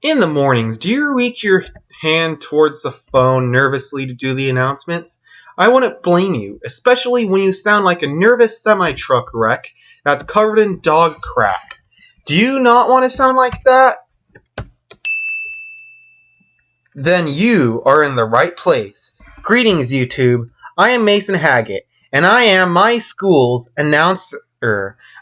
In the mornings, do you reach your hand towards the phone nervously to do the announcements? I wouldn't blame you, especially when you sound like a nervous semi-truck wreck that's covered in dog crap. Do you not want to sound like that? Then you are in the right place. Greetings, YouTube. I am Mason Haggett, and I am my school's announcer.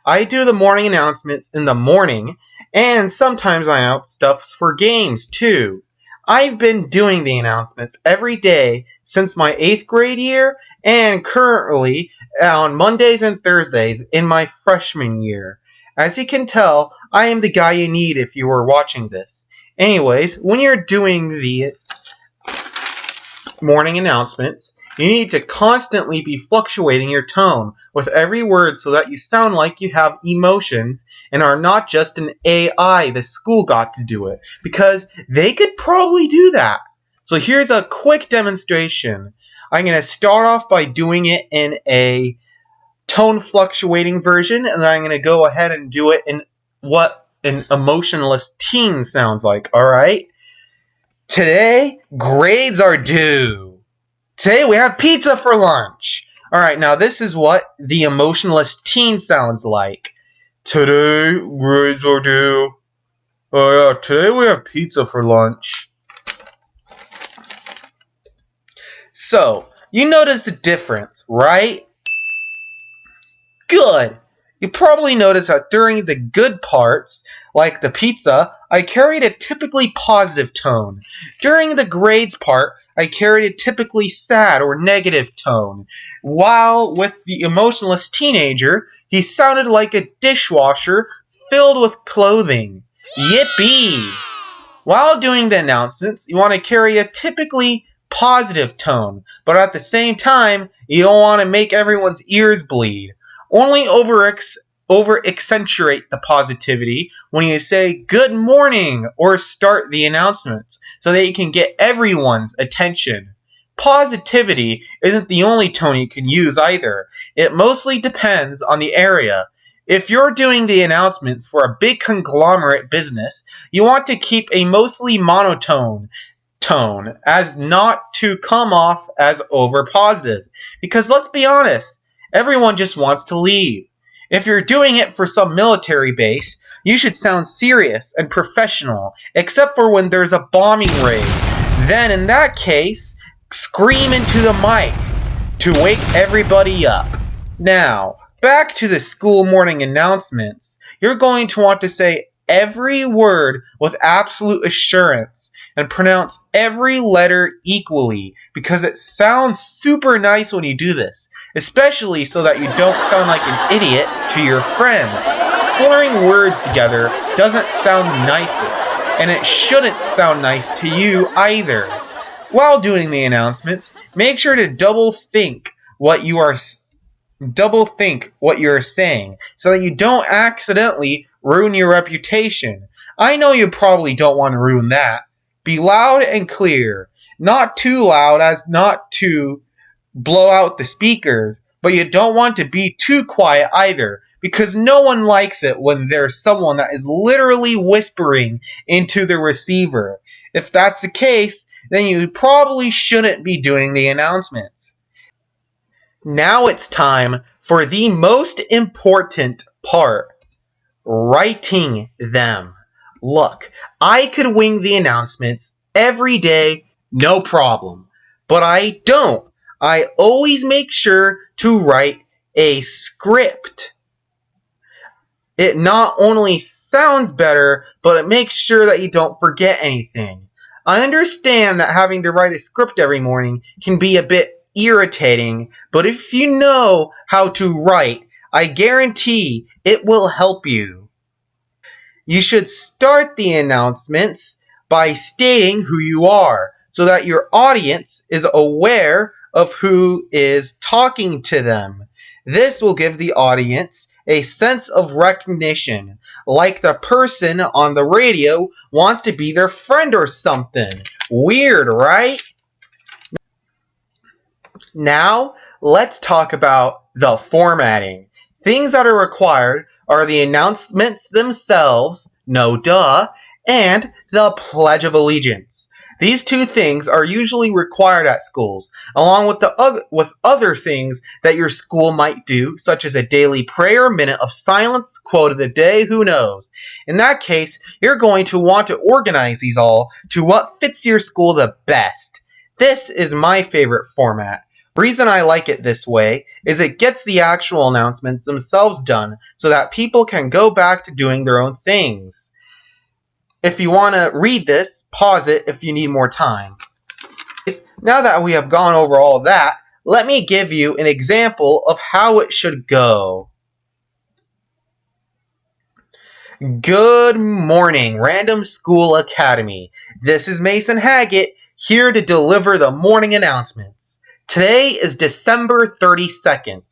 I do the morning announcements in the morning, and sometimes I announce stuff for games, too. I've been doing the announcements every day since my 8th grade year, and currently on Mondays and Thursdays in my freshman year. As you can tell, I am the guy you need if you were watching this. Anyways, when you're doing the morning announcements, you need to constantly be fluctuating your tone with every word so that you sound like you have emotions and are not just an AI the school got to do it, because they could probably do that. So here's a quick demonstration. I'm going to start off by doing it in a tone fluctuating version, and then I'm going to go ahead and do it in what an emotionless teen sounds like, alright? Today, grades are due. Today we have pizza for lunch. Alright, now this is what the emotionless teen sounds like. Today, grades are due. Oh yeah, today we have pizza for lunch. So, you notice the difference, right? Good. You probably noticed that during the good parts, like the pizza, I carried a typically positive tone. During the grades part, I carried a typically sad or negative tone. While with the emotionless teenager, he sounded like a dishwasher filled with clothing. Yippee! While doing the announcements, you want to carry a typically positive tone, but at the same time, you don't want to make everyone's ears bleed. Only over-accentuate the positivity when you say good morning or start the announcements so that you can get everyone's attention. Positivity isn't the only tone you can use either. It mostly depends on the area. If you're doing the announcements for a big conglomerate business, you want to keep a mostly monotone tone as not to come off as over-positive. Because let's be honest, everyone just wants to leave. If you're doing it for some military base, you should sound serious and professional, except for when there's a bombing raid. Then in that case, scream into the mic to wake everybody up. Now, back to the school morning announcements. You're going to want to say every word with absolute assurance and pronounce every letter equally, because it sounds super nice when you do this, especially so that you don't sound like an idiot to your friends. Slurring words together doesn't sound nicest, and it shouldn't sound nice to you either. While doing the announcements, make sure to double think what you are saying so that you don't accidentally ruin your reputation. I know you probably don't want to ruin that. Be loud and clear. Not too loud as not to blow out the speakers, but you don't want to be too quiet either, because no one likes it when there's someone that is literally whispering into the receiver. If that's the case, then you probably shouldn't be doing the announcements. Now it's time for the most important part, writing them. Look, I could wing the announcements every day, no problem. But I don't. I always make sure to write a script. It not only sounds better, but it makes sure that you don't forget anything. I understand that having to write a script every morning can be a bit irritating, but if you know how to write, I guarantee it will help you. You should start the announcements by stating who you are, so that your audience is aware of who is talking to them. This will give the audience a sense of recognition, like the person on the radio wants to be their friend or something. Weird, right? Now, let's talk about the formatting. Things that are required are the announcements themselves, no duh, and the Pledge of Allegiance. These two things are usually required at schools, along with other things that your school might do, such as a daily prayer, minute of silence, quote of the day, who knows. In that case, you're going to want to organize these all to what fits your school the best. This is my favorite format. Reason I like it this way is it gets the actual announcements themselves done so that people can go back to doing their own things. If you want to read this, pause it if you need more time. Now that we have gone over all of that, let me give you an example of how it should go. Good morning, Random School Academy. This is Mason Haggett, here to deliver the morning announcements. Today is December 32nd.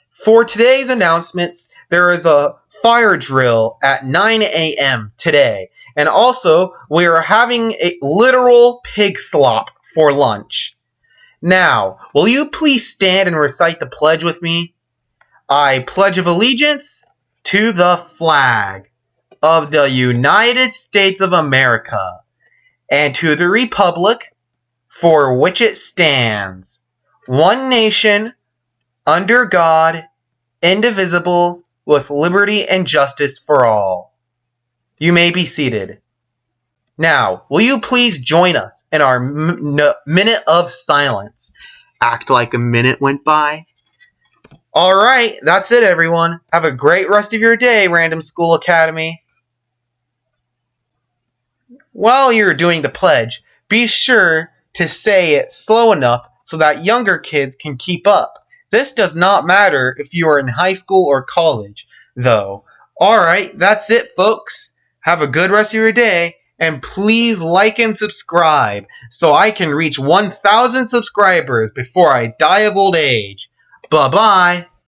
For today's announcements, there is a fire drill at 9 a.m. today. And also, we are having a literal pig slop for lunch. Now, will you please stand and recite the pledge with me? I pledge of allegiance to the flag of the United States of America and to the republic for which it stands, one nation, under God, indivisible, with liberty and justice for all. You may be seated. Now, will you please join us in our minute of silence? Act like a minute went by. Alright, that's it everyone. Have a great rest of your day, Random School Academy. While you're doing the pledge, be sure to say it slow enough so that younger kids can keep up. This does not matter if you are in high school or college, though. Alright, that's it folks. Have a good rest of your day, and please like and subscribe so I can reach 1,000 subscribers before I die of old age. Bye-bye.